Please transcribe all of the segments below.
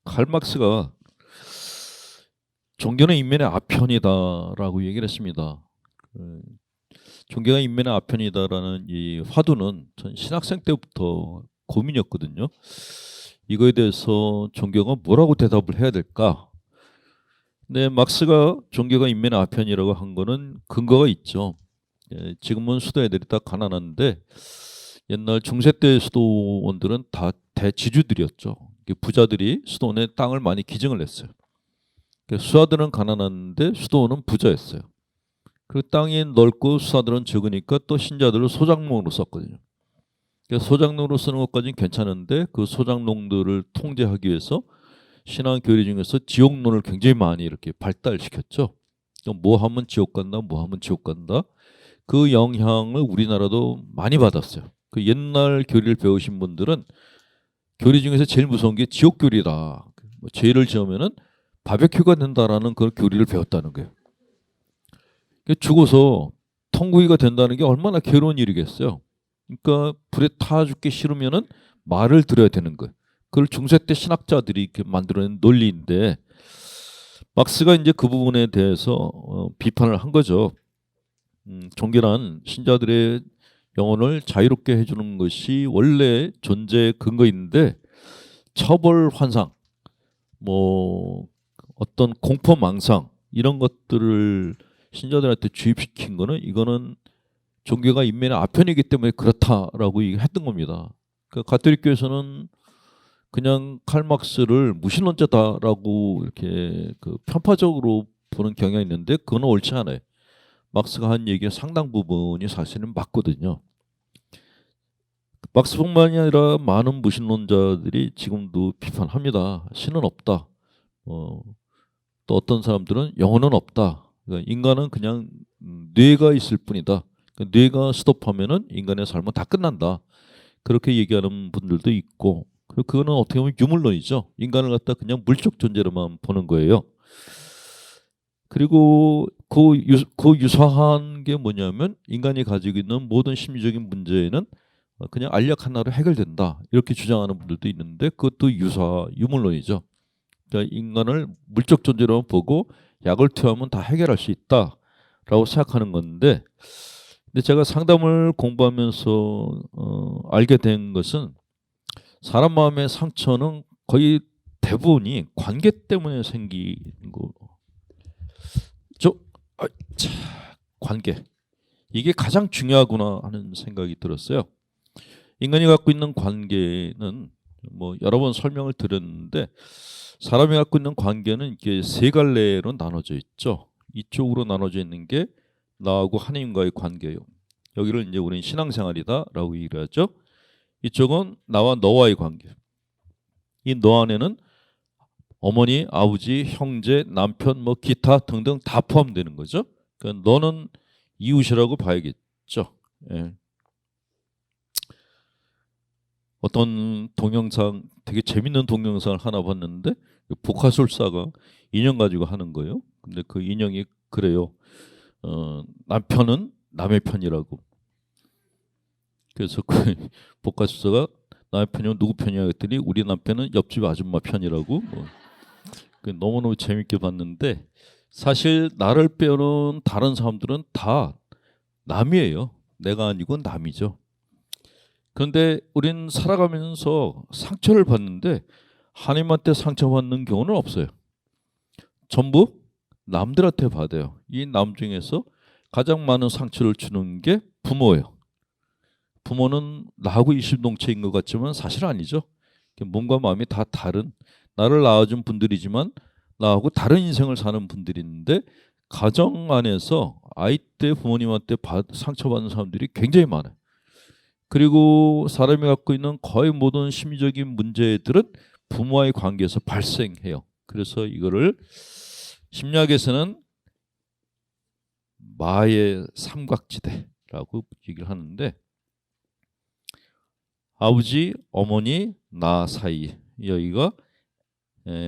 칼막스가 종교는 인면의 아편이다라고 얘기를 했습니다. 그 종교가 인면의 아편이다라는 이 화두는 전 신학생 때부터 고민이었거든요. 이거에 대해서 종교가 뭐라고 대답을 해야 될까? 근데 막스가 종교가 인면의 아편이라고 한 거는 근거가 있죠. 지금은 수도 애들이 다 가난한데 옛날 중세 때 수도원들은 다 대지주들이었죠. 부자들이 수도원에 땅을 많이 기증을 했어요. 수하들은 가난한데 수도원은 부자였어요. 그 땅이 넓고 수하들은 적으니까 또 신자들을 소작농으로 썼거든요. 소작농으로 쓰는 것까지는 괜찮은데 그 소작농들을 통제하기 위해서 신앙 교리 중에서 지옥론을 굉장히 많이 이렇게 발달시켰죠. 뭐 하면 지옥 간다, 뭐 하면 지옥 간다. 그 영향을 우리나라도 많이 받았어요. 그 옛날 교리를 배우신 분들은 교리 중에서 제일 무서운 게 지옥 교리다. 죄를 지으면은 바베큐가 된다라는 그 교리를 배웠다는 거예요. 죽어서 통구이가 된다는 게 얼마나 괴로운 일이겠어요. 그러니까 불에 타 죽기 싫으면은 말을 들어야 되는 거예요. 그걸 중세 때 신학자들이 이렇게 만들어낸 논리인데 막스가 이제 그 부분에 대해서 비판을 한 거죠. 종교란 신자들의 영혼을 자유롭게 해주는 것이 원래 존재의 근거인데 처벌 환상, 뭐 어떤 공포 망상 이런 것들을 신자들한테 주입시킨 거는 이거는 종교가 인면의 아편이기 때문에 그렇다라고 얘기했던 겁니다. 그러니까 가톨릭 교에서는 그냥 칼막스를 무신론자다라고 이렇게 그 편파적으로 보는 경향이 있는데 그건 옳지 않아요. 막스가 한 얘기의 상당 부분이 사실은 맞거든요. 막스뿐만이 아니라 많은 무신론자들이 지금도 비판합니다. 신은 없다. 또 어떤 사람들은 영혼은 없다. 그러니까 인간은 그냥 뇌가 있을 뿐이다. 그러니까 뇌가 스톱하면은 인간의 삶은 다 끝난다. 그렇게 얘기하는 분들도 있고, 그리고 그거는 어떻게 보면 유물론이죠. 인간을 갖다 그냥 물적 존재로만 보는 거예요. 그리고 그 유사한 게 뭐냐면 인간이 가지고 있는 모든 심리적인 문제는 그냥 알약 하나로 해결된다. 이렇게 주장하는 분들도 있는데 그것도 유물론이죠. 그러니까 인간을 물적 존재로 보고 약을 투여하면 다 해결할 수 있다라고 생각하는 건데, 근데 제가 상담을 공부하면서 알게 된 것은 사람 마음의 상처는 거의 대부분이 관계 때문에 생기는 거. 저 아, 차, 관계 이게 가장 중요하구나 하는 생각이 들었어요. 인간이 갖고 있는 관계는 뭐 여러 번 설명을 드렸는데 사람이 갖고 있는 관계는 이게 세 갈래로 나눠져 있죠. 이쪽으로 나눠져 있는 게 나하고 하나님과의 관계예요. 여기를 이제 우리는 신앙생활이다라고 얘기를 하죠. 이쪽은 나와 너와의 관계. 이 너 안에는 어머니, 아버지, 형제, 남편, 뭐 기타 등등 다 포함되는 거죠. 그러니까 너는 이웃이라고 봐야겠죠. 예. 어떤 동영상 되게 재밌는 동영상을 하나 봤는데 복화술사가 인형 가지고 하는 거예요. 근데 그 인형이 그래요. 남편은 남의 편이라고. 그래서 그 복화술사가 남의 편이면 누구 편이야 했더니 우리 남편은 옆집 아줌마 편이라고. 뭐. 너무너무 재밌게 봤는데 사실 나를 빼놓은 다른 사람들은 다 남이에요. 내가 아니고 남이죠. 그런데 우린 살아가면서 상처를 받는데 하나님한테 상처받는 경우는 없어요. 전부 남들한테 받아요. 이 남 중에서 가장 많은 상처를 주는 게 부모예요. 부모는 나하고 일심동체인 것 같지만 사실 아니죠. 몸과 마음이 다 다른 나를 낳아준 분들이지만 나하고 다른 인생을 사는 분들이 있는데 가정 안에서 아이 때 부모님한테 상처받는 사람들이 굉장히 많아요. 그리고 사람이 갖고 있는 거의 모든 심리적인 문제들은 부모와의 관계에서 발생해요. 그래서 이거를 심리학에서는 마의 삼각지대라고 얘기를 하는데 아버지, 어머니, 나 사이 여기가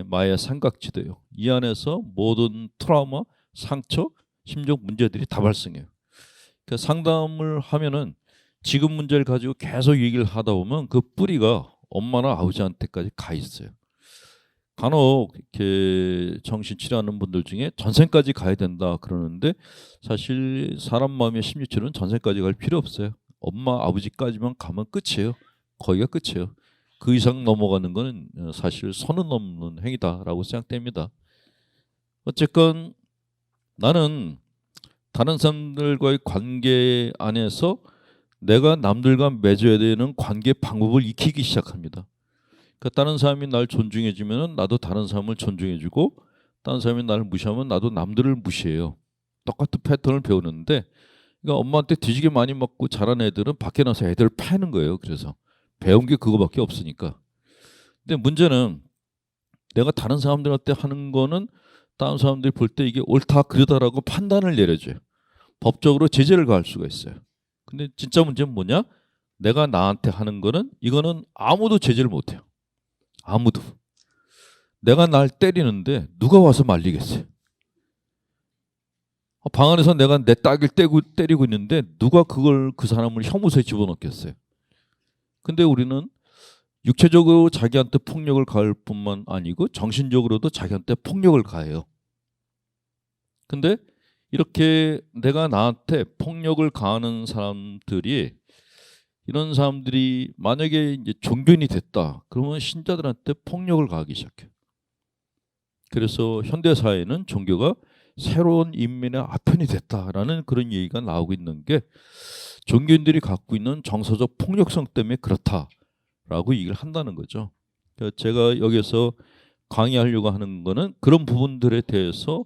마의 삼각지대예요. 이 안에서 모든 트라우마, 상처, 심적 문제들이 다 발생해요. 그러니까 상담을 하면은 지금 문제를 가지고 계속 얘기를 하다 보면 그 뿌리가 엄마나 아버지한테까지 가 있어요. 간혹 이렇게 정신 치료하는 분들 중에 전생까지 가야 된다 그러는데 사실 사람 마음의 심리치료는 전생까지 갈 필요 없어요. 엄마 아버지까지만 가면 끝이에요. 거기가 끝이에요. 그 이상 넘어가는 거는 사실 선을 넘는 행위다라고 생각됩니다. 어쨌건 나는 다른 사람들과의 관계 안에서 내가 남들과 맺어야 되는 관계 방법을 익히기 시작합니다. 그러니까 다른 사람이 날 존중해주면 나도 다른 사람을 존중해주고 다른 사람이 나를 무시하면 나도 남들을 무시해요. 똑같은 패턴을 배우는데 그러니까 엄마한테 뒤지게 많이 맞고 자란 애들은 밖에 나서 애들을 패는 거예요. 그래서 배운 게 그거밖에 없으니까. 근데 문제는 내가 다른 사람들한테 하는 거는 다른 사람들이 볼 때 이게 옳다 그르다라고 판단을 내려줘요. 법적으로 제재를 가할 수가 있어요. 근데 진짜 문제는 뭐냐? 내가 나한테 하는 거는 이거는 아무도 제재를 못해요. 아무도. 내가 날 때리는데 누가 와서 말리겠어요? 방 안에서 내가 내 딸을 때리고 있는데 누가 그걸 그 사람을 혐오서에 집어넣겠어요? 근데 우리는 육체적으로 자기한테 폭력을 가할 뿐만 아니고 정신적으로도 자기한테 폭력을 가해요. 근데 이렇게 내가 나한테 폭력을 가하는 사람들이 이런 사람들이 만약에 이제 종교인이 됐다 그러면 신자들한테 폭력을 가하기 시작해요. 그래서 현대 사회는 종교가 새로운 인민의 아편이 됐다라는 그런 얘기가 나오고 있는 게 종교인들이 갖고 있는 정서적 폭력성 때문에 그렇다라고 얘기를 한다는 거죠. 그러니까 제가 여기서 강의하려고 하는 거는 그런 부분들에 대해서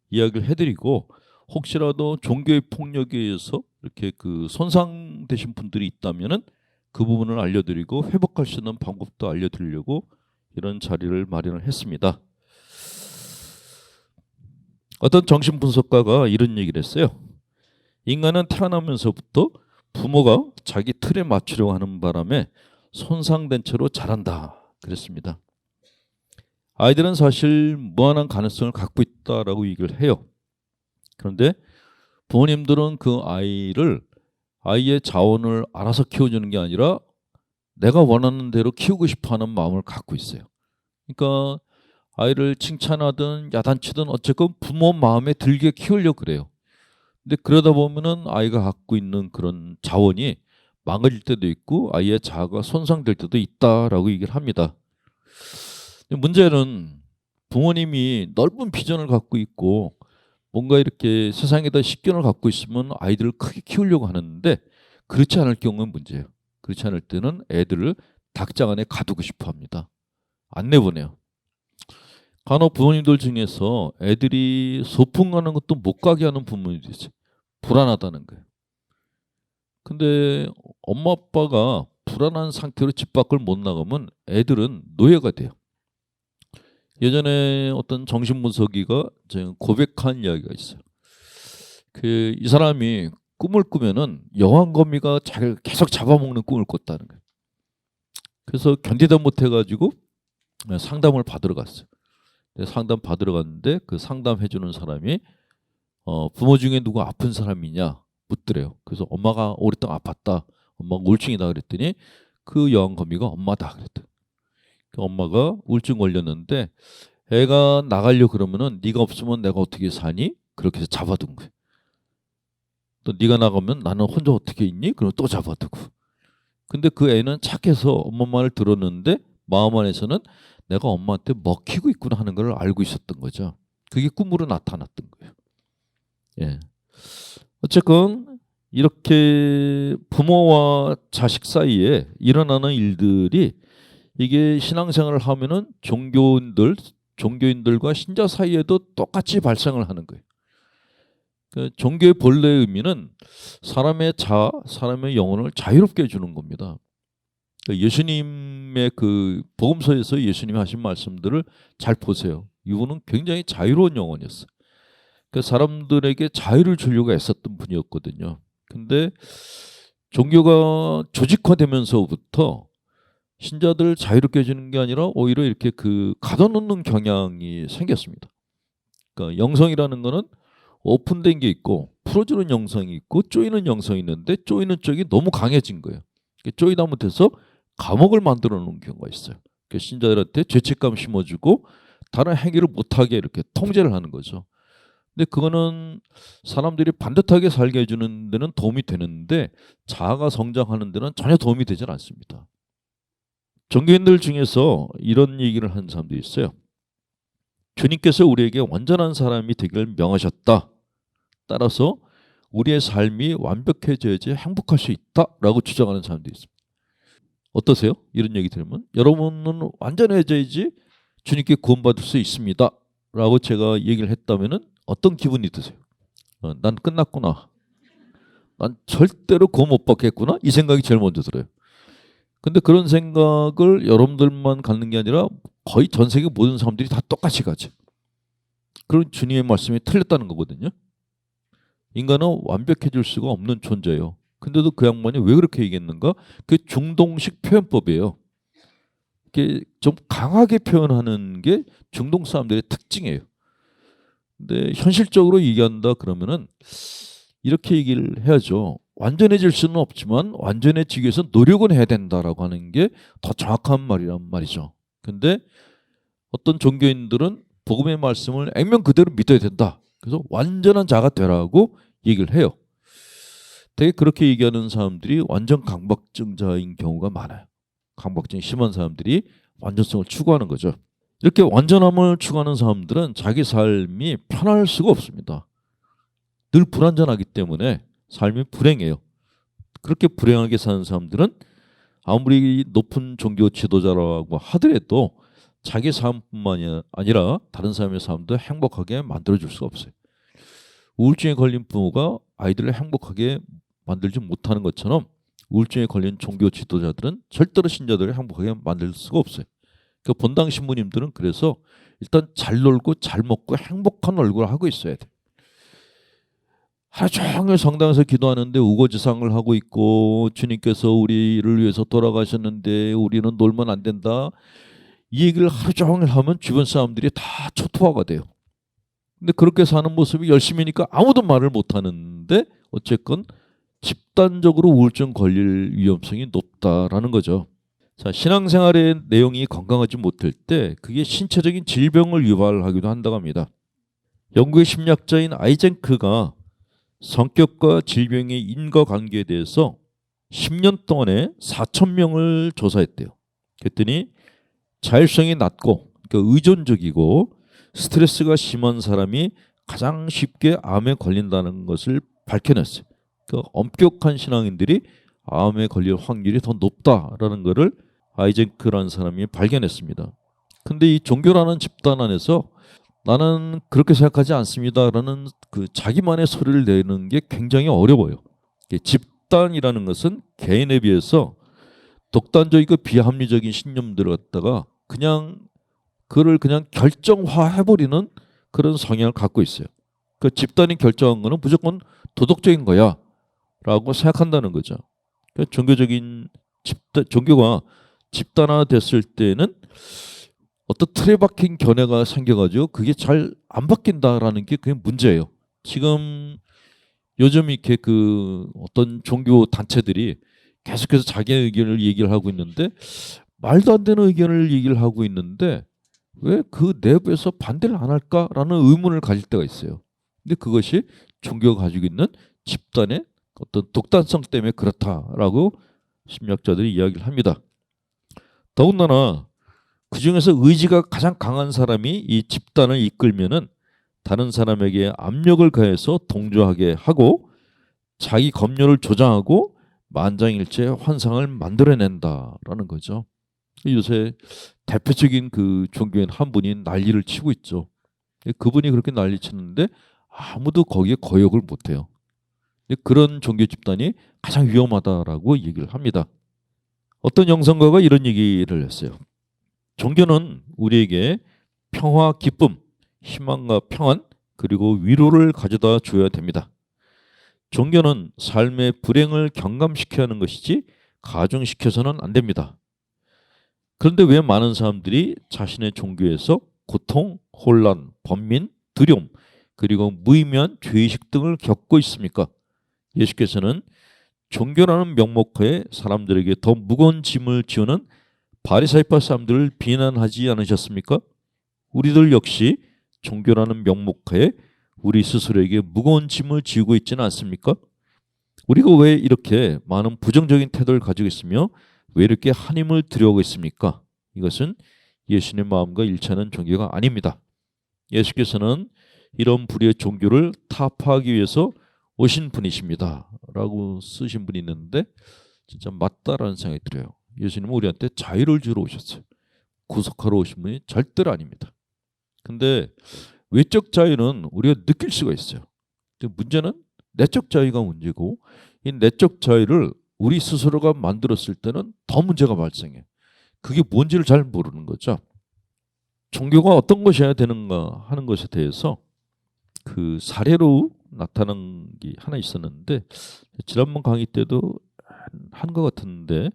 이야기를 해드리고 혹시라도 종교의 폭력에 의해서 이렇게 그 손상되신 분들이 있다면은 그 부분을 알려드리고 회복할 수 있는 방법도 알려드리려고 이런 자리를 마련을 했습니다. 어떤 정신분석가가 이런 얘기를 했어요. 인간은 태어나면서부터 부모가 자기 틀에 맞추려고 하는 바람에 손상된 채로 자란다 그랬습니다. 아이들은 사실 무한한 가능성을 갖고 있다라고 얘기를 해요. 그런데 부모님들은 그 아이의 자원을 알아서 키워주는 게 아니라 내가 원하는 대로 키우고 싶어하는 마음을 갖고 있어요. 그러니까 아이를 칭찬하든 야단치든 어쨌건 부모 마음에 들게 키우려고 그래요. 근데 그러다 보면은 아이가 갖고 있는 그런 자원이 망가질 때도 있고 아이의 자아가 손상될 때도 있다라고 얘기를 합니다. 문제는 부모님이 넓은 비전을 갖고 있고 뭔가 이렇게 세상에다 식견을 갖고 있으면 아이들을 크게 키우려고 하는데 그렇지 않을 경우는 문제예요. 그렇지 않을 때는 애들을 닭장 안에 가두고 싶어 합니다. 안 내보내요. 간혹 부모님들 중에서 애들이 소풍 가는 것도 못 가게 하는 부모님들이 있어요. 불안하다는 거예요. 근데 엄마 아빠가 불안한 상태로 집 밖을 못 나가면 애들은 노예가 돼요. 예전에 어떤 정신분석이가 고백한 이야기가 있어요. 이 사람이 꿈을 꾸면은 여왕거미가 자기를 계속 잡아먹는 꿈을 꿨다는 거예요. 그래서 견디다 못해가지고 상담을 받으러 갔어요. 상담 받으러 갔는데 그 상담해주는 사람이 부모 중에 누구 아픈 사람이냐 묻더래요. 그래서 엄마가 오랫동안 아팠다. 엄마가 우울증이다 그랬더니 그 여왕거미가 엄마다 그랬대. 엄마가 우울증 걸렸는데 애가 나가려고 그러면은 네가 없으면 내가 어떻게 사니? 그렇게 해서 잡아둔 거예요. 또 네가 나가면 나는 혼자 어떻게 있니? 그럼 또 잡아두고. 근데 그 애는 착해서 엄마 말을 들었는데 마음 안에서는 내가 엄마한테 먹히고 있구나 하는 걸 알고 있었던 거죠. 그게 꿈으로 나타났던 거예요. 예. 어쨌건 이렇게 부모와 자식 사이에 일어나는 일들이 이게 신앙생활을 하면은 종교인들과 신자 사이에도 똑같이 발생을 하는 거예요. 종교의 본래 의미는 사람의 사람의 영혼을 자유롭게 해주는 겁니다. 예수님의 그 복음서에서 예수님이 하신 말씀들을 잘 보세요. 이분은 굉장히 자유로운 영혼이었어요. 사람들에게 자유를 주려고 애썼던 분이었거든요. 근데 종교가 조직화되면서부터 신자들을 자유롭게 해주는 게 아니라 오히려 이렇게 가둬놓는 경향이 생겼습니다. 그러니까 영성이라는 거는 오픈된 게 있고 풀어주는 영성이 있고 쪼이는 영성이 있는데 쪼이는 쪽이 너무 강해진 거예요. 쪼이다 못해서 감옥을 만들어 놓은 경우가 있어요. 그 신자들한테 죄책감 심어주고 다른 행위를 못하게 이렇게 통제를 하는 거죠. 근데 그거는 사람들이 반듯하게 살게 해주는 데는 도움이 되는데 자아가 성장하는 데는 전혀 도움이 되질 않습니다. 종교인들 중에서 이런 얘기를 하는 사람도 있어요. 주님께서 우리에게 완전한 사람이 되기를 명하셨다. 따라서 우리의 삶이 완벽해져야지 행복할 수 있다라고 주장하는 사람도 있습니다. 어떠세요? 이런 얘기 들으면 여러분은 완전해져야지 주님께 구원받을 수 있습니다 라고 제가 얘기를 했다면 어떤 기분이 드세요? 난 끝났구나, 난 절대로 구원 못 받겠구나, 이 생각이 제일 먼저 들어요. 근데 그런 생각을 여러분들만 갖는 게 아니라 거의 전 세계 모든 사람들이 다 똑같이 가죠. 그런 주님의 말씀이 틀렸다는 거거든요. 인간은 완벽해질 수가 없는 존재예요. 근데도 그 양반이 왜 그렇게 얘기했는가? 그게 중동식 표현법이에요. 이게 좀 강하게 표현하는 게 중동 사람들의 특징이에요. 근데 현실적으로 얘기한다 그러면은 이렇게 얘기를 해야죠. 완전해질 수는 없지만 완전해지기 위해서 노력은 해야 된다라고 하는 게 더 정확한 말이란 말이죠. 근데 어떤 종교인들은 복음의 말씀을 액면 그대로 믿어야 된다. 그래서 완전한 자가 되라고 얘기를 해요. 되게 그렇게 얘기하는 사람들이 완전 강박증자인 경우가 많아요. 강박증이 심한 사람들이 완전성을 추구하는 거죠. 이렇게 완전함을 추구하는 사람들은 자기 삶이 편할 수가 없습니다. 늘 불완전하기 때문에 삶이 불행해요. 그렇게 불행하게 사는 사람들은 아무리 높은 종교 지도자라고 하더라도 자기 삶뿐만 아니라 다른 사람의 삶도 행복하게 만들어줄 수가 없어요. 우울증에 걸린 부모가 아이들을 행복하게 만들지 못하는 것처럼 우울증에 걸린 종교 지도자들은 절대로 신자들을 행복하게 만들 수가 없어요. 그 본당 신부님들은 그래서 일단 잘 놀고 잘 먹고 행복한 얼굴을 하고 있어야 돼요. 하루 종일 성당에서 기도하는데 우거지상을 하고 있고 주님께서 우리를 위해서 돌아가셨는데 우리는 놀면 안 된다, 이 얘기를 하루 종일 하면 주변 사람들이 다 초토화가 돼요. 근데 그렇게 사는 모습이 열심히니까 아무도 말을 못하는데 어쨌건 집단적으로 우울증 걸릴 위험성이 높다라는 거죠. 자, 신앙생활의 내용이 건강하지 못할 때 그게 신체적인 질병을 유발하기도 한다고 합니다. 영국의 심리학자인 아이젠크가 성격과 질병의 인과관계에 대해서 10년 동안에 4,000명을 조사했대요. 그랬더니 자율성이 낮고 그러니까 의존적이고 스트레스가 심한 사람이 가장 쉽게 암에 걸린다는 것을 밝혀냈어요. 그 엄격한 신앙인들이 암에 걸릴 확률이 더 높다라는 것을 아이젠크라는 사람이 발견했습니다. 근데 이 종교라는 집단 안에서 나는 그렇게 생각하지 않습니다라는 그 자기만의 소리를 내는 게 굉장히 어려워요. 집단이라는 것은 개인에 비해서 독단적이고 비합리적인 신념들을 갖다가 그를 그냥 결정화해버리는 그런 성향을 갖고 있어요. 그 집단이 결정한 거는 무조건 도덕적인 거야 라고 생각한다는 거죠. 종교가 집단화 됐을 때는 어떤 틀에 박힌 견해가 생겨가지고 그게 잘 안 바뀐다라는 게 그게 문제예요. 지금 요즘 이렇게 그 어떤 종교 단체들이 계속해서 자기의 의견을 얘기를 하고 있는데 말도 안 되는 의견을 얘기를 하고 있는데 왜 그 내부에서 반대를 안 할까라는 의문을 가질 때가 있어요. 근데 그것이 종교가 가지고 있는 집단의 어떤 독단성 때문에 그렇다라고 심리학자들이 이야기를 합니다. 더군다나 그 중에서 의지가 가장 강한 사람이 이 집단을 이끌면은 다른 사람에게 압력을 가해서 동조하게 하고 자기 검열을 조장하고 만장일치의 환상을 만들어낸다라는 거죠. 요새 대표적인 그 종교인 한 분이 난리를 치고 있죠. 그분이 그렇게 난리치는데 아무도 거기에 거역을 못해요. 그런 종교 집단이 가장 위험하다라고 얘기를 합니다. 어떤 영성가가 이런 얘기를 했어요. 종교는 우리에게 평화, 기쁨, 희망과 평안, 그리고 위로를 가져다 줘야 됩니다. 종교는 삶의 불행을 경감시켜야 하는 것이지 가중시켜서는 안 됩니다. 그런데 왜 많은 사람들이 자신의 종교에서 고통, 혼란, 번민, 두려움, 그리고 무의미한 죄의식 등을 겪고 있습니까? 예수께서는 종교라는 명목하에 사람들에게 더 무거운 짐을 지우는 바리사이파 사람들을 비난하지 않으셨습니까? 우리들 역시 종교라는 명목하에 우리 스스로에게 무거운 짐을 지우고 있지는 않습니까? 우리가 왜 이렇게 많은 부정적인 태도를 가지고 있으며 왜 이렇게 한 힘을 들여오고 있습니까? 이것은 예수님의 마음과 일치하는 종교가 아닙니다. 예수께서는 이런 불의의 종교를 타파하기 위해서 오신 분이십니다 라고 쓰신 분이 있는데 진짜 맞다라는 생각이 들어요. 예수님은 우리한테 자유를 주러 오셨어요. 구속하러 오신 분이 절대로 아닙니다. 근데 외적 자유는 우리가 느낄 수가 있어요. 근데 문제는 내적 자유가 문제고, 이 내적 자유를 우리 스스로가 만들었을 때는 더 문제가 발생해. 그게 뭔지를 잘 모르는 거죠. 종교가 어떤 것이어야 되는가 하는 것에 대해서 그 사례로 나타난 게 하나 있었는데, 지난번 강의 때도 한 것 같은데,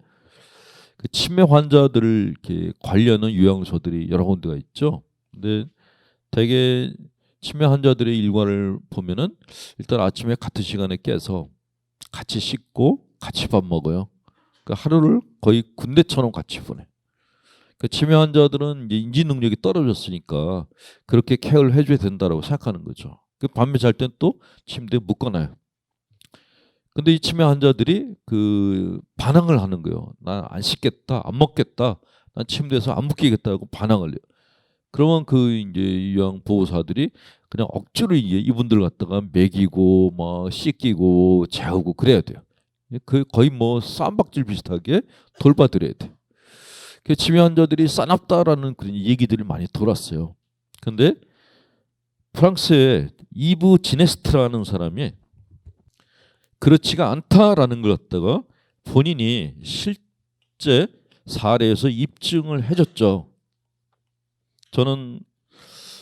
그 치매 환자들을 이렇게 관리하는 요양소들이 여러 군데가 있죠. 근데 대개 치매 환자들의 일과를 보면은 일단 아침에 같은 시간에 깨서 같이 씻고 같이 밥 먹어요. 그 하루를 거의 군대처럼 같이 보내. 그 치매 환자들은 이제 인지 능력이 떨어졌으니까 그렇게 케어를 해줘야 된다라고 생각하는 거죠. 그 밤에 잘 땐 또 침대에 묶어놔요. 근데 이 치매 환자들이 그 반항을 하는 거예요. 난 안 씻겠다, 안 먹겠다, 난 침대에서 안 묶이겠다고 반항을 해요. 그러면 그 이제 요양 보호사들이 그냥 억지로 이분들 갖다가 먹이고 막 씻기고 재우고 그래야 돼요. 그 거의 뭐 쌈박질 비슷하게 돌봐드려야 돼. 그 치매 환자들이 싸납다라는 그런 얘기들이 많이 돌았어요. 근데 프랑스의 이브 지네스트라는 사람이 그렇지가 않다라는 걸 갖다가 본인이 실제 사례에서 입증을 해줬죠. 저는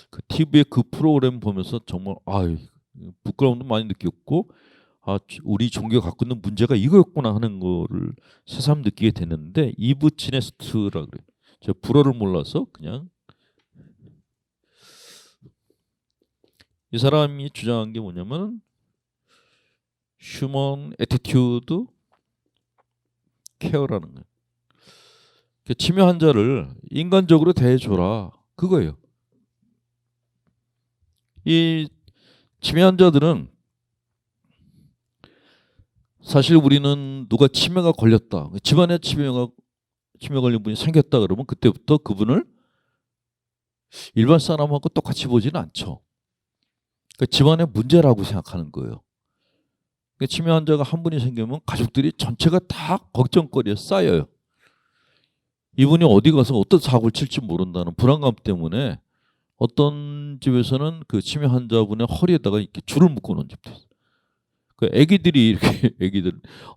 그 TV의 그 프로그램 보면서 정말 부끄러움도 많이 느꼈고, 우리 종교가 갖고 있는 문제가 이거였구나 하는 거를 새삼 느끼게 됐는데, 이브 지네스트라 그래요. 제가 불어를 몰라서 그냥 이 사람이 주장한 게 뭐냐면 휴먼 애티튜드 케어라는 거예요. 치매 환자를 인간적으로 대해줘라, 그거예요. 이 치매 환자들은 사실 우리는 누가 치매가 걸렸다, 집안에 치매 걸린 분이 생겼다 그러면 그때부터 그분을 일반 사람하고 똑같이 보지는 않죠. 집안의 문제라고 생각하는 거예요. 치매 환자가 한 분이 생기면 가족들이 전체가 다 걱정거리에 쌓여요. 이분이 어디 가서 어떤 사고를 칠지 모른다는 불안감 때문에 어떤 집에서는 그 치매 환자분의 허리에다가 이렇게 줄을 묶어 놓은 집도 있어요. 그 아기들이 이렇게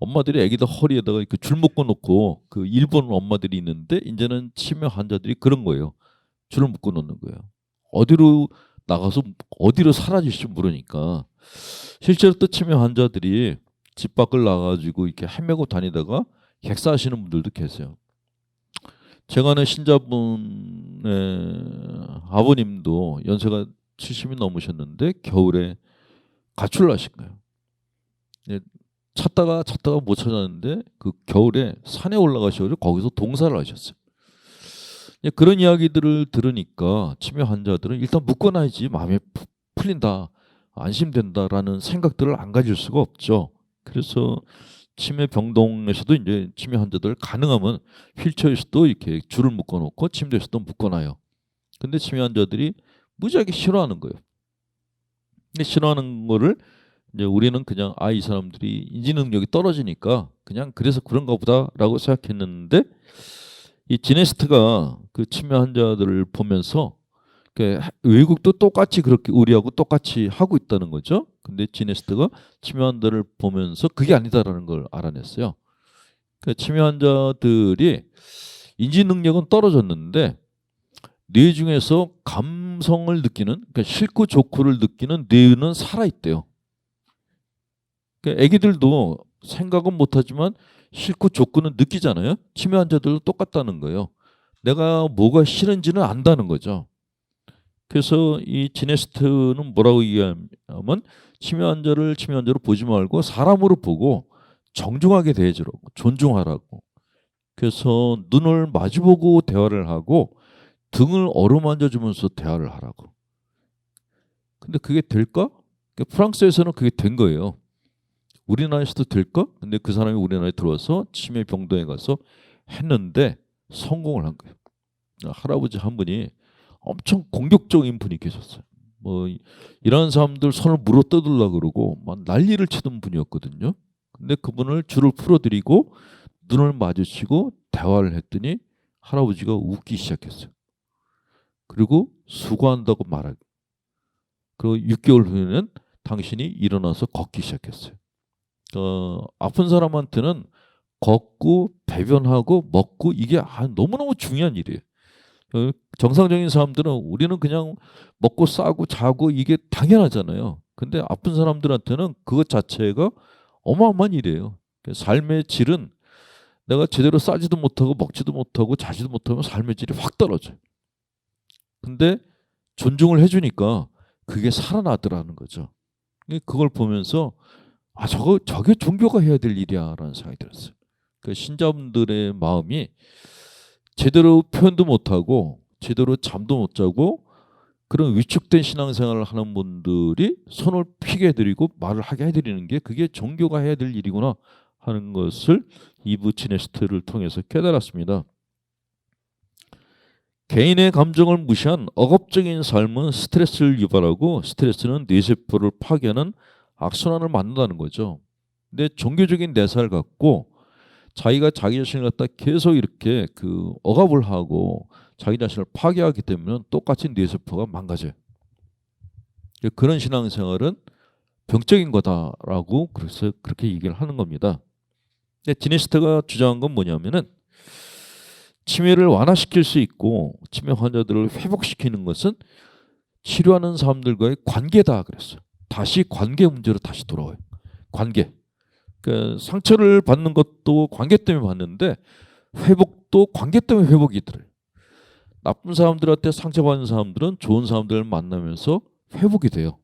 엄마들이 아기들 허리에다가 이렇게 줄 묶어 놓고, 그 일본 엄마들이 있는데 이제는 치매 환자들이 그런 거예요. 줄을 묶어 놓는 거예요. 어디로 나가서 어디로 사라질지 모르니까. 실제로 또 치매 환자들이 집 밖을 나가지고 이렇게 헤매고 다니다가 객사하시는 분들도 계세요. 제가 아는 신자분의 아버님도 연세가 70이 넘으셨는데 겨울에 가출을 하신 거예요. 찾다가 못 찾았는데 그 겨울에 산에 올라가셔서 거기서 동사를 하셨어요. 그런 이야기들을 들으니까 치매 환자들은 일단 묶어놔야지 마음이 풀린다, 안심된다라는 생각들을 안 가질 수가 없죠. 그래서 치매 병동에서도 이제 치매 환자들 가능하면 휠체어에서도 이렇게 줄을 묶어놓고 침대에서도 묶어놔요. 근데 치매 환자들이 무지하게 싫어하는 거예요. 근데 싫어하는 거를 이제 우리는 그냥 이 사람들이 인지 능력이 떨어지니까 그냥 그래서 그런가 보다라고 생각했는데, 이 지네스트가 그 치매 환자들을 보면서 외국도 똑같이 그렇게 우리하고 똑같이 하고 있다는 거죠. 근데 지네스트가 치매 환자를 보면서 그게 아니다라는 걸 알아냈어요. 치매 환자들이 인지 능력은 떨어졌는데 뇌 중에서 감성을 느끼는, 그러니까 싫고 좋고를 느끼는 뇌는 살아있대요. 애기들도 생각은 못하지만 싫고 좋고는 느끼잖아요. 치매 환자들도 똑같다는 거예요. 내가 뭐가 싫은지는 안다는 거죠. 그래서 이 지네스트는 뭐라고 얘기하면, 치매 환자를 치매 환자로 보지 말고 사람으로 보고 정중하게 대해주라고, 존중하라고. 그래서 눈을 마주보고 대화를 하고 등을 어루만져 주면서 대화를 하라고. 근데 그게 될까? 프랑스에서는 그게 된 거예요. 우리나라에서도 될까? 근데 그 사람이 우리나라에 들어와서 치매 병동에 가서 했는데 성공을 한 거예요. 할아버지 한 분이 엄청 공격적인 분이 계셨어요. 뭐 이런 사람들 손을 물어 뜯으려고 그러고 막 난리를 치던 분이었거든요. 근데 그분을 줄을 풀어드리고 눈을 마주치고 대화를 했더니 할아버지가 웃기 시작했어요. 그리고 수고한다고 말하고, 그리고 6개월 후에는 당신이 일어나서 걷기 시작했어요. 아픈 사람한테는 걷고 배변하고 먹고 이게 너무너무 중요한 일이에요. 정상적인 사람들은 우리는 그냥 먹고 싸고 자고 이게 당연하잖아요. 근데 아픈 사람들한테는 그것 자체가 어마어마한 일이에요. 삶의 질은 내가 제대로 싸지도 못하고 먹지도 못하고 자지도 못하면 삶의 질이 확 떨어져요. 근데 존중을 해주니까 그게 살아나더라는 거죠. 그걸 보면서 저게 종교가 해야 될 일이야라는 생각이 들었어요. 그 신자분들의 마음이 제대로 표현도 못하고 제대로 잠도 못 자고 그런 위축된 신앙생활을 하는 분들이 손을 피게 해드리고 말을 하게 해드리는 게 그게 종교가 해야 될 일이구나 하는 것을 이브 지네스트를 통해서 깨달았습니다. 개인의 감정을 무시한 억압적인 삶은 스트레스를 유발하고 스트레스는 뇌세포를 파괴하는 악순환을 만든다는 거죠. 근데 종교적인 내사를 갖고 자기가 자기 자신을 갖다 계속 이렇게 억압을 하고 자기 자신을 파괴하기 때문에 똑같이 뇌세포가 망가져요. 그런 신앙생활은 병적인 거다라고 그래서 그렇게 얘기를 하는 겁니다. 근데 지네스트가 주장한 건 뭐냐면은 치매를 완화시킬 수 있고 치매 환자들을 회복시키는 것은 치료하는 사람들과의 관계다 그랬어요. 다시 관계 문제로 다시 돌아와요. 관계. 상처를 받는 것도 관계 때문에 받는데 회복도 관계 때문에 회복이 들어요. 나쁜 사람들한테 상처받는 사람들은 좋은 사람들을 만나면서 회복이 돼요.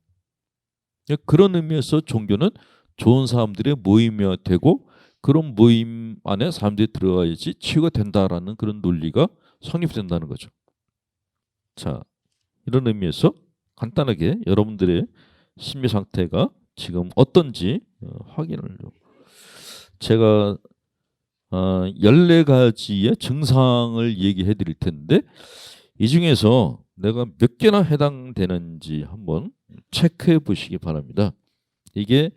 그런 의미에서 종교는 좋은 사람들의 모임이 되고 그런 모임 안에 사람들이 들어가야지 치유가 된다라는 그런 논리가 성립된다는 거죠. 자, 이런 의미에서 간단하게 여러분들의 심리 상태가 지금 어떤지 확인을 제가 14가지의 증상을 얘기해 드릴 텐데 이 중에서 내가 몇 개나 해당되는지 한번 체크해 보시기 바랍니다. 이게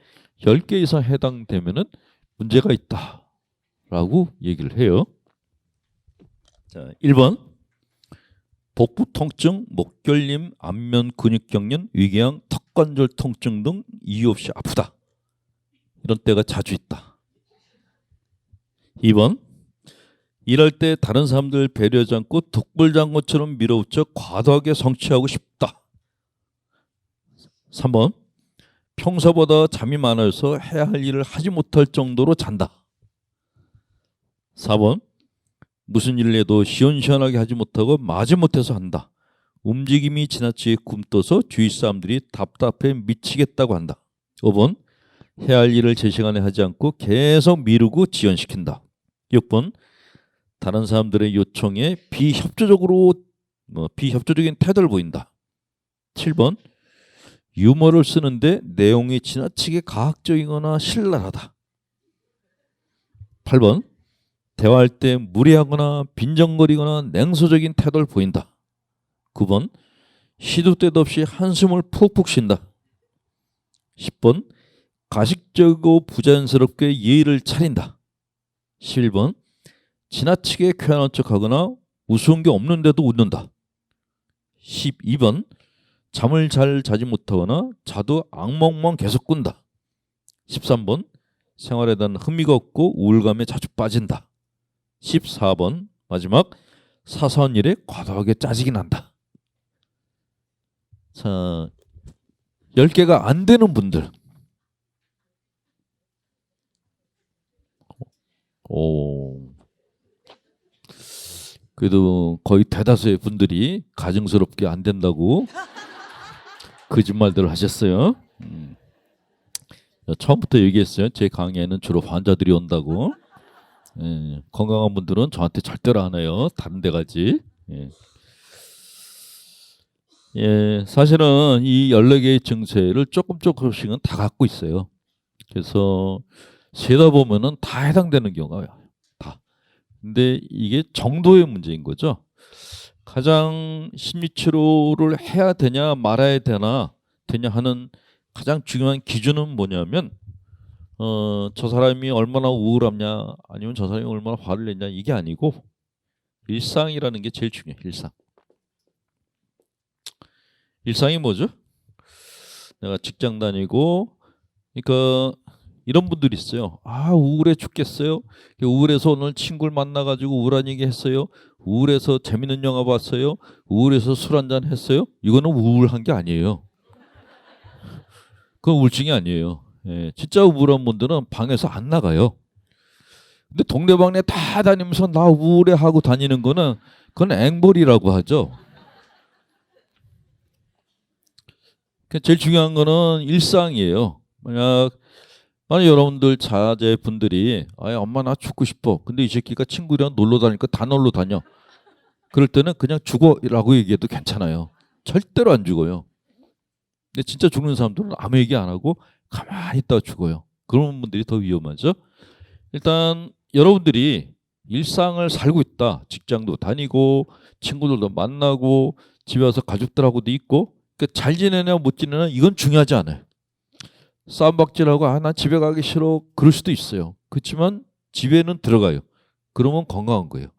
10개 이상 해당되면은 문제가 있다라고 얘기를 해요. 자, 1번 복부 통증, 목결림, 안면 근육경련, 위궤양, 턱관절 통증 등 이유 없이 아프다. 이런 때가 자주 있다. 2번 일할 때 다른 사람들 배려하지 않고 독불장군처럼 밀어붙여 과도하게 성취하고 싶다. 3번 평소보다 잠이 많아서 해야 할 일을 하지 못할 정도로 잔다. 4번 무슨 일을 해도 시원시원하게 하지 못하고 마지못해서 한다. 움직임이 지나치게 굼떠서 주위 사람들이 답답해 미치겠다고 한다. 5번 해야 할 일을 제 시간에 하지 않고 계속 미루고 지연시킨다. 6번 다른 사람들의 요청에 비협조적인 태도를 보인다. 7번 유머를 쓰는데 내용이 지나치게 과학적이거나 신랄하다. 8번 대화할 때 무례하거나 빈정거리거나 냉소적인 태도를 보인다. 9번 시도 때도 없이 한숨을 푹푹 쉰다. 10번 가식적이고 부자연스럽게 예의를 차린다. 11번 지나치게 쾌활한 척하거나 우스운 게 없는데도 웃는다. 12번 잠을 잘 자지 못하거나 자도 악몽만 계속 꾼다. 13번 생활에 대한 흥미가 없고 우울감에 자주 빠진다. 14번 마지막 사소한 일에 과도하게 짜증이 난다. 자, 10개가 안 되는 분들. 그래도 거의 대다수의 분들이 가증스럽게 안 된다고 거짓말들을 하셨어요. 처음부터 얘기했어요. 제 강의에는 주로 환자들이 온다고. 예, 건강한 분들은 저한테 절대로 안 해요. 다른 데 가지. 예. 예, 사실은 이 14개의 증세를 조금씩은 다 갖고 있어요. 그래서 세다 보면은 다 해당되는 경우가 다. 근데 이게 정도의 문제인 거죠. 가장 심리치료를 해야 되냐 말아야 되냐 하는 가장 중요한 기준은 뭐냐면 저 사람이 얼마나 우울하냐 아니면 저 사람이 얼마나 화를 냈냐 이게 아니고 일상이라는 게 제일 중요해요. 일상이 뭐죠? 내가 직장 다니고 그러니까 이런 분들이 있어요. 아 우울해 죽겠어요. 우울해서 오늘 친구를 만나가지고 우울한 얘기 했어요. 우울해서 재밌는 영화 봤어요. 우울해서 술 한잔 했어요. 이거는 우울한 게 아니에요. 그건 우울증이 아니에요. 예, 진짜 우울한 분들은 방에서 안 나가요. 근데 동네방네 다 다니면서 나 우울해 하고 다니는 거는 그건 앵벌이라고 하죠. 제일 중요한 거는 일상이에요. 만약 여러분들 자제분들이 엄마 나 죽고 싶어. 근데 이 새끼가 친구랑 놀러 다니니까 다 놀러 다녀. 그럴 때는 그냥 죽어라고 얘기해도 괜찮아요. 절대로 안 죽어요. 근데 진짜 죽는 사람들은 아무 얘기 안 하고 가만히 있다가 죽어요. 그런 분들이 더 위험하죠. 일단 여러분들이 일상을 살고 있다. 직장도 다니고 친구들도 만나고 집에 와서 가족들하고도 있고 그러니까 잘 지내냐 못 지내냐 이건 중요하지 않아요. 싸움박질하고 난 집에 가기 싫어 그럴 수도 있어요. 그렇지만 집에는 들어가요. 그러면 건강한 거예요.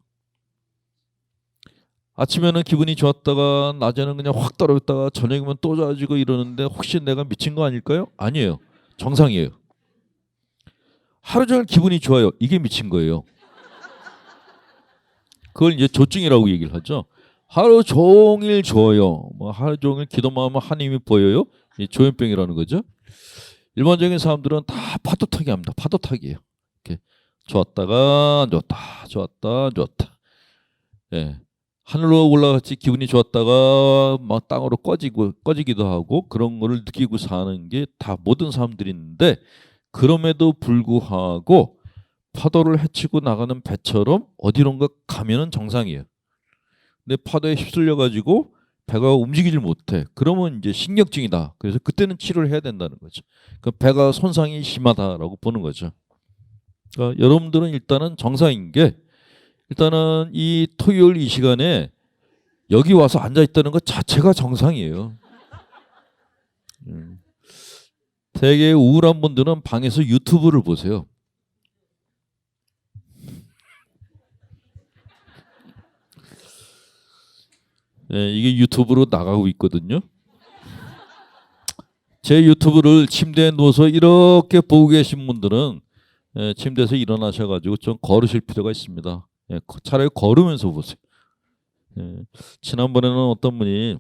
아침에는 기분이 좋았다가 낮에는 그냥 확 떨어졌다가 저녁이면 또 좋아지고 이러는데 혹시 내가 미친 거 아닐까요? 아니에요. 정상이에요. 하루 종일 기분이 좋아요. 이게 미친 거예요. 그걸 이제 조증이라고 얘기를 하죠. 하루 종일 좋아요. 뭐 하루 종일 기도만 하면 하나님이 보여요. 이 조현병이라는 거죠. 일반적인 사람들은 다 파도타기 합니다. 파도타기예요. 이렇게 좋았다가 안 좋았다, 좋았다, 안 좋았다. 예. 하늘로 올라갔지 기분이 좋았다가 막 땅으로 꺼지기도 하고 그런 거를 느끼고 사는 게 다 모든 사람들이 있는데 그럼에도 불구하고 파도를 헤치고 나가는 배처럼 어디론가 가면은 정상이에요. 근데 파도에 휩쓸려 가지고 배가 움직이질 못해. 그러면 이제 신경증이다. 그래서 그때는 치료를 해야 된다는 거죠. 그 배가 손상이 심하다라고 보는 거죠. 그러니까 여러분들은 일단은 정상인 게 일단은 이 토요일 이 시간에 여기 와서 앉아 있다는 것 자체가 정상이에요. 되게 우울한 분들은 방에서 유튜브를 보세요. 네, 이게 유튜브로 나가고 있거든요. 제 유튜브를 침대에 누워서 이렇게 보고 계신 분들은 침대에서 일어나셔가지고 좀 걸으실 필요가 있습니다. 차라리 걸으면서 보세요. 지난번에는 어떤 분이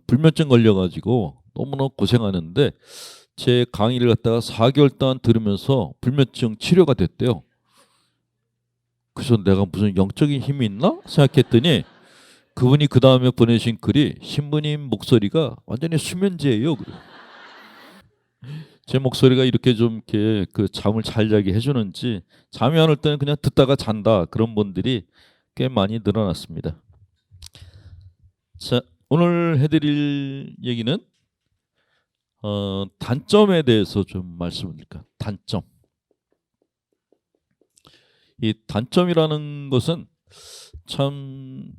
불면증 걸려가지고 너무나 고생하는데 제 강의를 갖다가 4개월 동안 들으면서 불면증 치료가 됐대요. 그래서 내가 무슨 영적인 힘이 있나 생각했더니 그분이 그 다음에 보내신 글이 신부님 목소리가 완전히 수면제예요. 제 목소리가 이렇게 좀 이렇게 그 잠을 잘 자게 해주는지 잠이 안 올 때는 그냥 듣다가 잔다 그런 분들이 꽤 많이 늘어났습니다. 자, 오늘 해드릴 얘기는 단점에 대해서 좀 말씀을 드릴까. 단점. 이 단점이라는 것은 참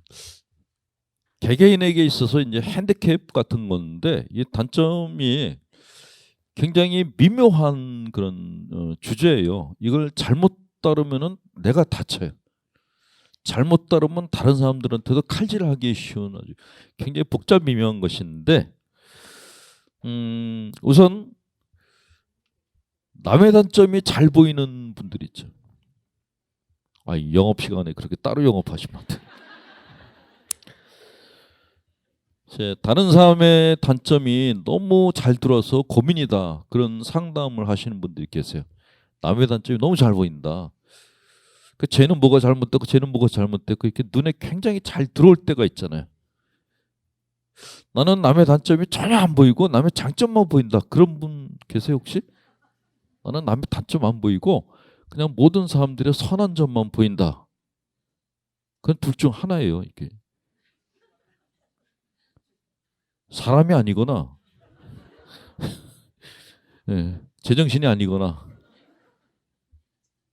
개개인에게 있어서 이제 핸디캡 같은 건데 이 단점이 굉장히 미묘한 그런 주제예요. 이걸 잘못 따르면은 내가 다쳐요. 잘못 따르면 다른 사람들한테도 칼질하기 쉬운 아주 굉장히 복잡 미묘한 것인데 우선 남의 단점이 잘 보이는 분들 있죠. 영업 시간에 그렇게 따로 영업하시면 안 돼요. 다른 사람의 단점이 너무 잘 들어서 고민이다. 그런 상담을 하시는 분들이 계세요. 남의 단점이 너무 잘 보인다. 쟤는 뭐가 잘못됐고 쟤는 뭐가 잘못됐고 이렇게 눈에 굉장히 잘 들어올 때가 있잖아요. 나는 남의 단점이 전혀 안 보이고 남의 장점만 보인다. 그런 분 계세요 혹시? 나는 남의 단점 안 보이고 그냥 모든 사람들의 선한 점만 보인다. 그건 둘 중 하나예요. 이게 사람이 아니거나 예, 제정신이 아니거나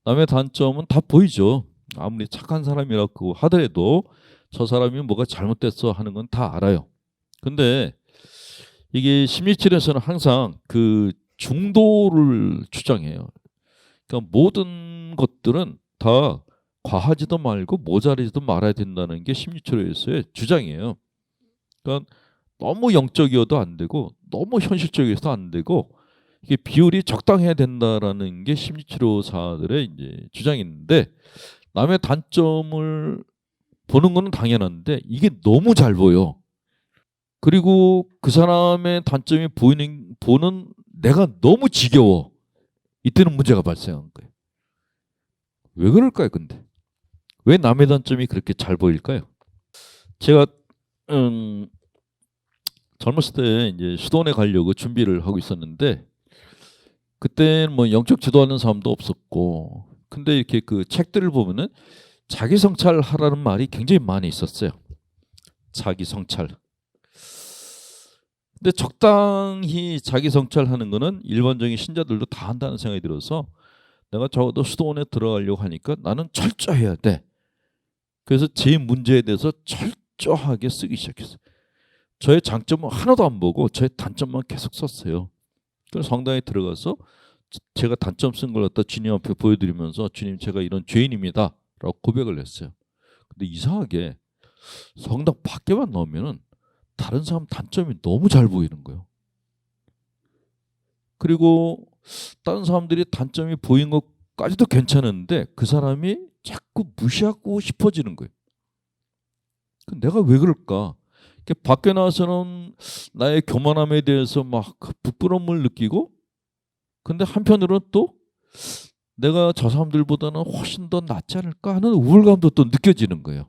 남의 단점은 다 보이죠. 아무리 착한 사람이라고 하더라도 저 사람이 뭐가 잘못됐어 하는 건 다 알아요. 근데 이게 심리치료에서는 항상 그 중도를 주장해요. 그러니까 모든 것들은 다 과하지도 말고 모자라지도 말아야 된다는 게 심리치료에서의 주장이에요. 그러니까 너무 영적이어도 안 되고 너무 현실적이어도 안 되고 이게 비율이 적당해야 된다라는 게 심리치료사들의 이제 주장인데 남의 단점을 보는 거는 당연한데 이게 너무 잘 보여. 그리고 그 사람의 단점이 보는 내가 너무 지겨워. 이때는 문제가 발생한 거예요. 왜 그럴까요, 근데? 왜 남의 단점이 그렇게 잘 보일까요? 제가 젊었을 때 이제 수도원에 가려고 준비를 하고 있었는데 그때는 뭐 영적 지도하는 사람도 없었고 근데 이렇게 그 책들을 보면은 자기 성찰하라는 말이 굉장히 많이 있었어요. 자기 성찰. 근데 적당히 자기 성찰하는 거는 일반적인 신자들도 다 한다는 생각이 들어서 내가 적어도 수도원에 들어가려고 하니까 나는 철저해야 돼. 그래서 제 문제에 대해서 철저하게 쓰기 시작했어요. 저의 장점은 하나도 안 보고 저의 단점만 계속 썼어요. 그래서 성당에 들어가서 제가 단점 쓴 걸 갖다 주님 앞에 보여드리면서 주님 제가 이런 죄인입니다 라고 고백을 했어요. 근데 이상하게 성당 밖에만 나오면은 다른 사람 단점이 너무 잘 보이는 거예요. 그리고 다른 사람들이 단점이 보인 것까지도 괜찮은데 그 사람이 자꾸 무시하고 싶어지는 거예요. 내가 왜 그럴까? 밖에 나와서는 나의 교만함에 대해서 막 부끄러움을 느끼고 근데 한편으로는 또 내가 저 사람들보다는 훨씬 더 낫지 않을까 하는 우울감도 또 느껴지는 거예요.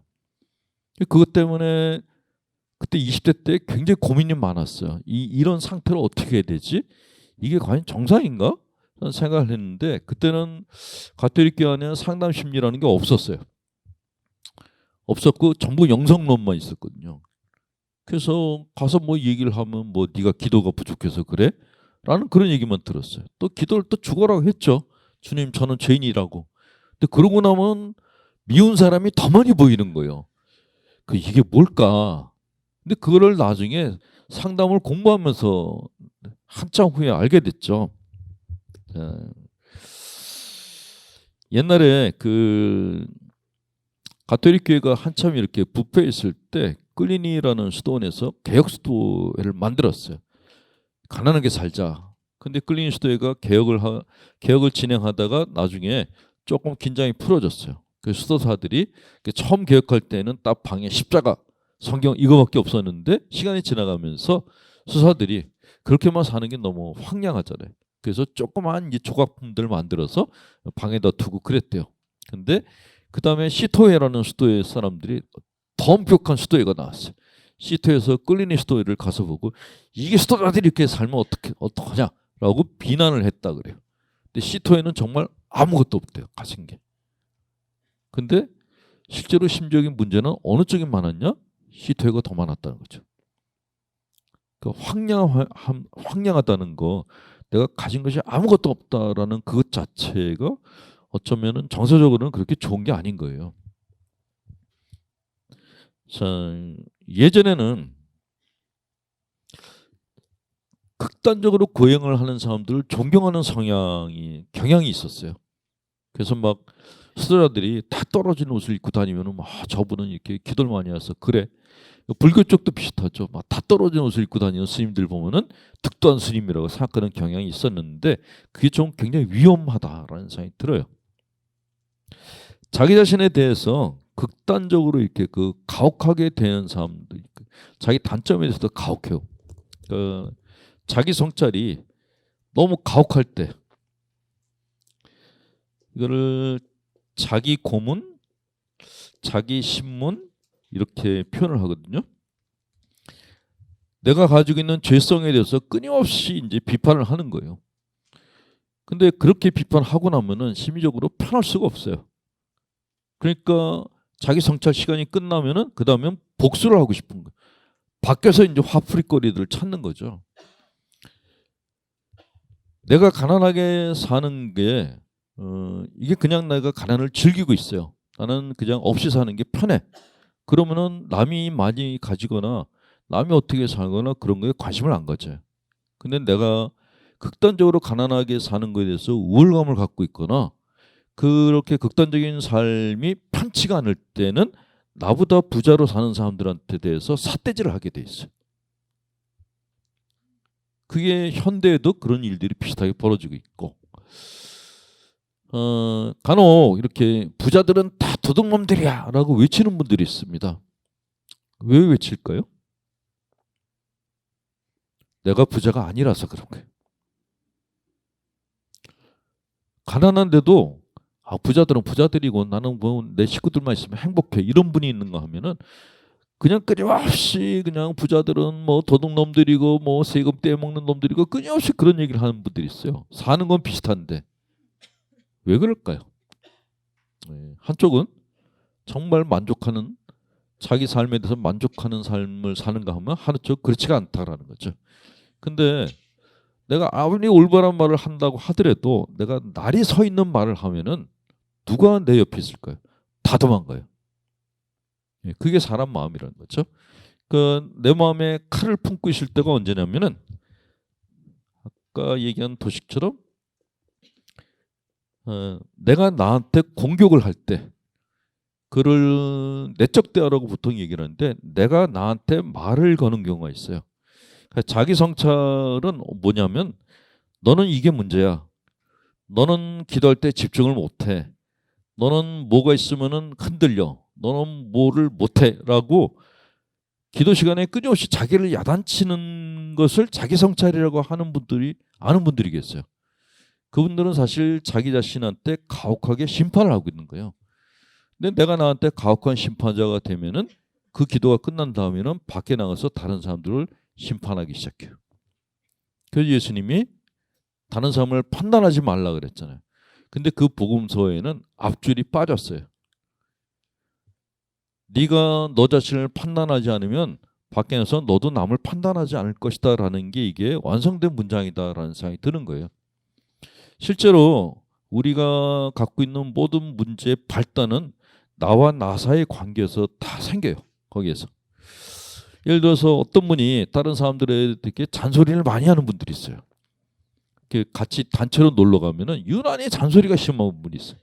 그것 때문에 그때 20대 때 굉장히 고민이 많았어요. 이런 상태를 어떻게 해야 되지? 이게 과연 정상인가? 라는 생각을 했는데 그때는 가톨릭 교회 안에는 상담 심리라는 게 없었어요. 없었고 전부 영성론만 있었거든요. 그래서 가서 뭐 얘기를 하면 뭐 네가 기도가 부족해서 그래? 라는 그런 얘기만 들었어요. 또 기도를 또 죽어라고 했죠. 주님 저는 죄인이라고. 근데 그러고 나면 미운 사람이 더 많이 보이는 거예요. 이게 뭘까? 근데 그거를 나중에 상담을 공부하면서 한참 후에 알게 됐죠. 옛날에 그 가톨릭 교회가 한참 이렇게 부패했을 때 끌리니라는 수도원에서 개혁 수도회를 만들었어요. 가난하게 살자. 근데 끌리니 수도회가 개혁을 진행하다가 나중에 조금 긴장이 풀어졌어요. 그 수도사들이 처음 개혁할 때는 딱 방에 십자가, 성경 이거밖에 없었는데 시간이 지나가면서 수사들이 그렇게만 사는 게 너무 황량하잖아요. 그래서 조그만 이 조각품들 만들어서 방에다 두고 그랬대요. 근데 그 다음에 시토회라는 수도회 사람들이 더 엄격한 수도회가 나왔어요. 시토에서 끌리니 수도회를 가서 보고 이게 수도자들이 이렇게 살면 어떡하냐라고 비난을 했다 그래요. 근데 시토에는 정말 아무것도 없대요. 가진 게. 근데 실제로 심적인 문제는 어느 쪽이 많았냐? 시토회가 더 많았다는 거죠. 그러니까 황량하다는 거, 내가 가진 것이 아무것도 없다라는 그것 자체가 어쩌면은 정서적으로는 그렇게 좋은 게 아닌 거예요. 자, 예전에는 극단적으로 고행을 하는 사람들을 존경하는 경향이 있었어요. 그래서 막 수도자들이 다 떨어진 옷을 입고 다니면은 저분은 이렇게 기도를 많이 해서 그래. 불교 쪽도 비슷하죠. 막 다 떨어진 옷을 입고 다니는 스님들 보면은 득도한 스님이라고 생각하는 경향이 있었는데 그게 좀 굉장히 위험하다라는 생각이 들어요. 자기 자신에 대해서 극단적으로 이렇게 가혹하게 대하는 사람들, 자기 단점에 대해서도 가혹해요. 자기 성찰이 너무 가혹할 때 이거를 자기 고문, 자기 신문 이렇게 표현을 하거든요. 내가 가지고 있는 죄성에 대해서 끊임없이 이제 비판을 하는 거예요. 근데 그렇게 비판하고 나면은 심리적으로 편할 수가 없어요. 그러니까 자기 성찰 시간이 끝나면은 그 다음엔 복수를 하고 싶은 거예요. 밖에서 이제 화풀이거리들을 찾는 거죠. 내가 가난하게 사는 게 이게 그냥 내가 가난을 즐기고 있어요. 나는 그냥 없이 사는 게 편해. 그러면은 남이 많이 가지거나 남이 어떻게 살거나 그런 거에 관심을 안 가져요. 근데 내가 극단적으로 가난하게 사는 거에 대해서 우월감을 갖고 있거나 그렇게 극단적인 삶이 편치가 않을 때는 나보다 부자로 사는 사람들한테 대해서 삿대질을 하게 돼 있어요. 그게 현대에도 그런 일들이 비슷하게 벌어지고 있고 간혹 이렇게 부자들은 다 도둑놈들이야 라고 외치는 분들이 있습니다. 왜 외칠까요? 내가 부자가 아니라서 그런 거예요. 가난한데도 부자들은 부자들이고 나는 뭐 내 식구들만 있으면 행복해 이런 분이 있는가 하면은 그냥 끊임없이 그냥 부자들은 뭐 도둑놈들이고 뭐 세금 떼먹는 놈들이고 끊임없이 그런 얘기를 하는 분들이 있어요. 사는 건 비슷한데 왜 그럴까요? 한쪽은 정말 만족하는 자기 삶에 대해서 만족하는 삶을 사는가 하면 한쪽 그렇지가 않다라는 거죠. 근데 내가 아무리 올바른 말을 한다고 하더라도 내가 날이 서 있는 말을 하면은 누가 내 옆에 있을까요? 다 도망가요. 그게 사람 마음이라는 거죠. 내 마음에 칼을 품고 있을 때가 언제냐면은 아까 얘기한 도식처럼 내가 나한테 공격을 할 때 그를 내적 대화라고 보통 얘기를 하는데 내가 나한테 말을 거는 경우가 있어요. 자기 성찰은 뭐냐면 너는 이게 문제야. 너는 기도할 때 집중을 못해. 너는 뭐가 있으면은 흔들려. 너는 뭐를 못해라고 기도 시간에 끊임없이 자기를 야단치는 것을 자기 성찰이라고 하는 분들이 아는 분들이 계세요. 그분들은 사실 자기 자신한테 가혹하게 심판을 하고 있는 거예요. 근데 내가 나한테 가혹한 심판자가 되면은 그 기도가 끝난 다음에는 밖에 나가서 다른 사람들을 심판하기 시작해요. 그래서 예수님이 다른 사람을 판단하지 말라 그랬잖아요. 근데 그 복음서에는 앞줄이 빠졌어요. 네가 너 자신을 판단하지 않으면 밖에 나서 너도 남을 판단하지 않을 것이다 라는 게 이게 완성된 문장이다라는 생각이 드는 거예요. 실제로 우리가 갖고 있는 모든 문제의 발단은 나와 나 사이의 관계에서 다 생겨요. 거기에서. 예를 들어서 어떤 분이 다른 사람들에게 잔소리를 많이 하는 분들이 있어요. 같이 단체로 놀러 가면은 유난히 잔소리가 심한 분이 있어요.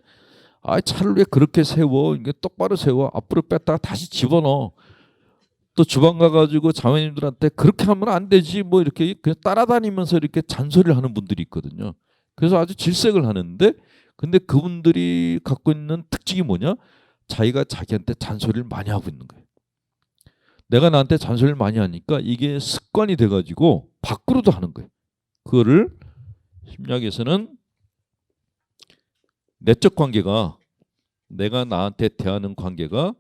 차를 왜 그렇게 세워? 이게 똑바로 세워. 앞으로 뺐다가 다시 집어넣어. 또 주방 가가지고 자매님들한테 그렇게 하면 안 되지. 뭐 이렇게 그냥 따라다니면서 이렇게 잔소리를 하는 분들이 있거든요. 그래서 아주 질색을 하는데, 근데 그분들이 갖고 있는 특징이 뭐냐? 자기가 자기한테 잔소리를 많이 하고 있는 거예요. 내가 나한테 잔소리를 많이 하니까 이게 습관이 돼가지고 밖으로도 하는 거예요. 그거를 심리학에서는 내적 관계가 내가 나한테 대하는 관계가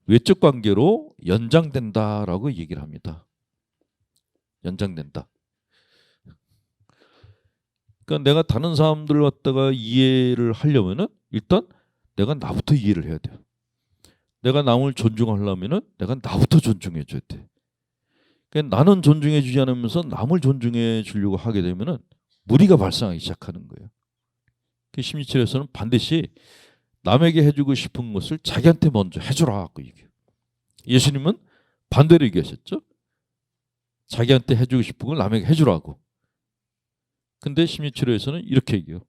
외적 관계로 연장된다라고 얘기를 합니다. 연장된다. 그러니까 내가 다른 사람들 갖다가 이해를 하려면은 일단 내가 나부터 이해를 해야 돼요. 내가 남을 존중하려면은 내가 나부터 존중해 줘야 돼. 그러니까 나는 존중해 주지 않으면서 남을 존중해 주려고 하게 되면은 무리가 발생하기 시작하는 거예요. 심리치료에서는 반드시 남에게 해주고 싶은 것을 자기한테 먼저 해주라고 얘기해요. 예수님은 반대로 얘기하셨죠. 자기한테 해주고 싶은 걸 남에게 해주라고. 근데 심리치료에서는 이렇게 얘기해요.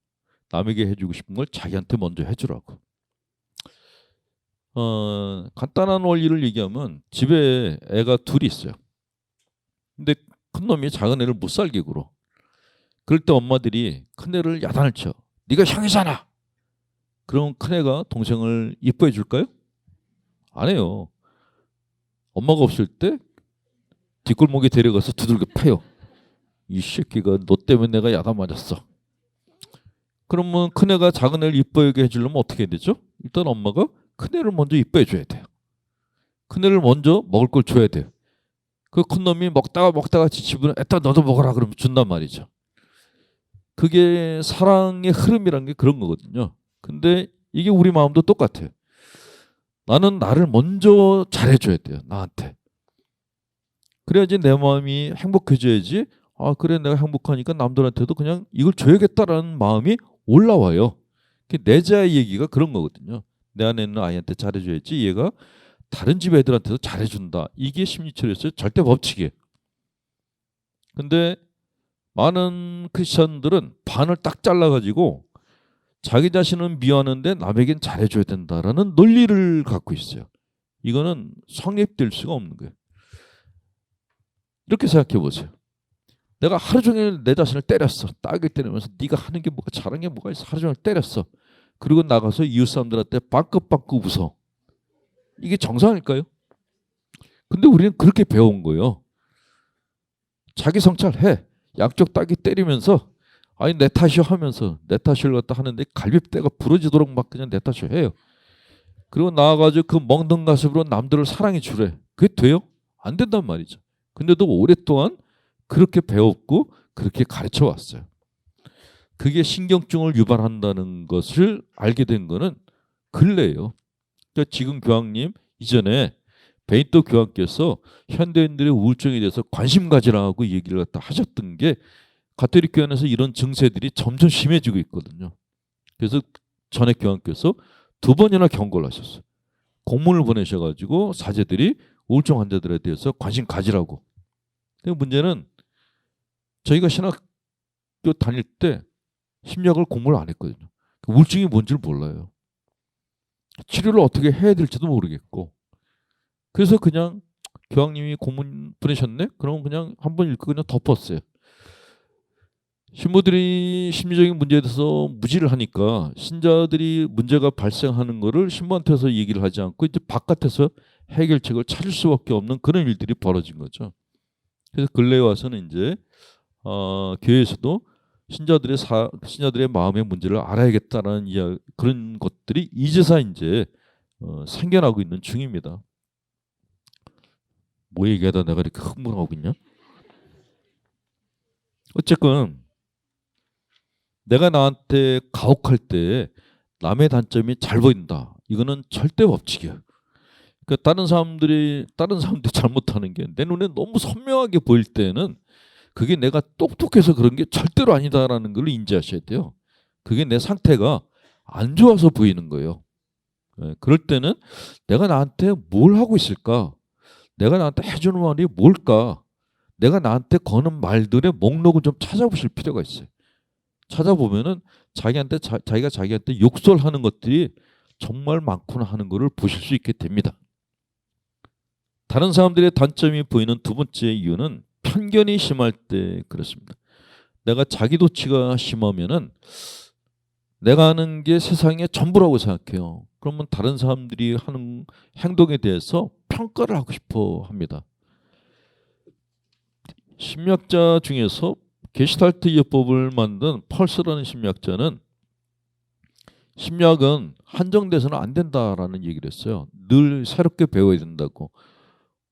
남에게 해주고 싶은 걸 자기한테 먼저 해주라고. 간단한 원리를 얘기하면 집에 애가 둘이 있어요. 근데 큰 놈이 작은 애를 못 살게 굴어. 그럴 때 엄마들이 큰 애를 야단을 쳐. 네가 형이잖아. 그럼 큰 애가 동생을 이뻐해 줄까요? 안 해요. 엄마가 없을 때 뒷골목에 데려가서 두들겨 패요. 이 새끼가 너 때문에 내가 야단 맞았어. 그러면 큰 애가 작은 애를 이뻐하게 해주려면 어떻게 해야 되죠? 일단 엄마가 큰 애를 먼저 이뻐해 줘야 돼요. 큰 애를 먼저 먹을 걸 줘야 돼요. 그 큰 놈이 먹다가 지치면 애따 너도 먹어라 그러면 준단 말이죠. 그게 사랑의 흐름이란 게 그런 거거든요. 근데 이게 우리 마음도 똑같아요. 나는 나를 먼저 잘해줘야 돼요. 나한테. 그래야지 내 마음이 행복해져야지. 아 그래 내가 행복하니까 남들한테도 그냥 이걸 줘야겠다라는 마음이 올라와요. 내자의 얘기가 그런 거거든요. 내 안에 있는 아이한테 잘해줘야지 얘가 다른 집 애들한테도 잘해준다. 이게 심리치료에서 절대 법칙이에요. 근데 많은 크리스천들은 반을 딱 잘라가지고 자기 자신은 미워하는데 남에겐 잘해줘야 된다라는 논리를 갖고 있어요. 이거는 성립될 수가 없는 거예요. 이렇게 생각해 보세요. 내가 하루 종일 내 자신을 때렸어. 따귀 때리면서 네가 하는 게 뭐가 잘한 게 뭐가 있어. 하루 종일 때렸어. 그리고 나가서 이웃 사람들한테 빵긋빵긋 웃어. 이게 정상일까요? 근데 우리는 그렇게 배운 거예요. 자기 성찰해. 양쪽 따귀 때리면서 아니 내 탓이요 하면서 내 탓을 갖다 하는데 갈비뼈가 부러지도록 막 그냥 내 탓을 해요. 그리고 나와가지고 그 멍든 가슴으로 남들을 사랑해 주래. 그게 돼요? 안 된단 말이죠. 근데도 오랫동안 그렇게 배웠고 그렇게 가르쳐 왔어요. 그게 신경증을 유발한다는 것을 알게 된 거는 근래예요. 그러니까 지금 교황님 이전에 베니토 교황께서 현대인들의 우울증에 대해서 관심 가지라고 얘기를 갖다 하셨던 게 가톨릭 교회 안에서 이런 증세들이 점점 심해지고 있거든요. 그래서 전에 교황께서 2번이나 경고를 하셨어요. 공문을 보내셔가지고 사제들이 우울증 환자들에 대해서 관심 가지라고. 근데 문제는 저희가 신학교 다닐 때 심리학을 공부를 안 했거든요. 우울증이 뭔지를 몰라요. 치료를 어떻게 해야 될지도 모르겠고. 그래서 그냥 교황님이 공문 보내셨네? 그럼 그냥 한번 읽고 그냥 덮었어요. 신부들이 심리적인 문제에 대해서 무지를 하니까 신자들이 문제가 발생하는 거를 신부한테서 얘기를 하지 않고 이제 바깥에서 해결책을 찾을 수밖에 없는 그런 일들이 벌어진 거죠. 그래서 근래에 와서는 이제 교회에서도 신자들의 마음의 문제를 알아야겠다라는 그런 것들이 이제서 이제 생겨나고 있는 중입니다. 뭐 얘기하다 내가 이렇게 흥분하고 있냐? 어쨌건 내가 나한테 가혹할 때 남의 단점이 잘 보인다. 이거는 절대 법칙이에요. 그러니까 다른 사람들이 잘못하는 게 내 눈에 너무 선명하게 보일 때는 그게 내가 똑똑해서 그런 게 절대로 아니다라는 걸 인지하셔야 돼요. 그게 내 상태가 안 좋아서 보이는 거예요. 그럴 때는 내가 나한테 뭘 하고 있을까? 내가 나한테 해주는 말이 뭘까? 내가 나한테 거는 말들의 목록을 좀 찾아보실 필요가 있어요. 찾아보면은 자기가 자기한테 욕설하는 것들이 정말 많구나 하는 것을 보실 수 있게 됩니다. 다른 사람들의 단점이 보이는 두 번째 이유는 편견이 심할 때 그렇습니다. 내가 자기도취가 심하면은 내가 하는 게 세상의 전부라고 생각해요. 그러면 다른 사람들이 하는 행동에 대해서 평가를 하고 싶어 합니다. 심리학자 중에서 게슈탈트 이해법을 만든 펄스라는 심리학자는 심리학은 한정돼서는 안 된다라는 얘기를 했어요. 늘 새롭게 배워야 된다고.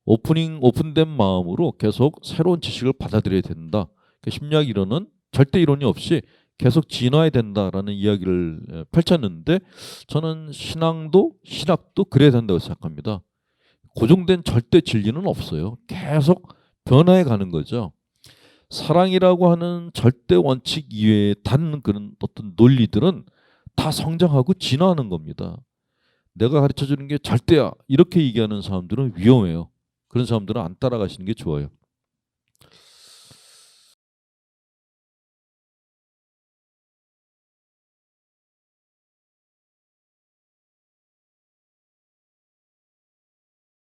오픈된 마음으로 계속 새로운 지식을 받아들여야 된다. 심리학 이론은 절대 이론이 없이 계속 진화해야 된다라는 이야기를 펼쳤는데 저는 신학도 그래야 된다고 생각합니다. 고정된 절대 진리는 없어요. 계속 변화해 가는 거죠. 사랑이라고 하는 절대 원칙 이외에 다른 그런 어떤 논리들은 다 성장하고 진화하는 겁니다. 내가 가르쳐주는 게 절대야 이렇게 얘기하는 사람들은 위험해요. 그런 사람들은 안 따라가시는 게 좋아요.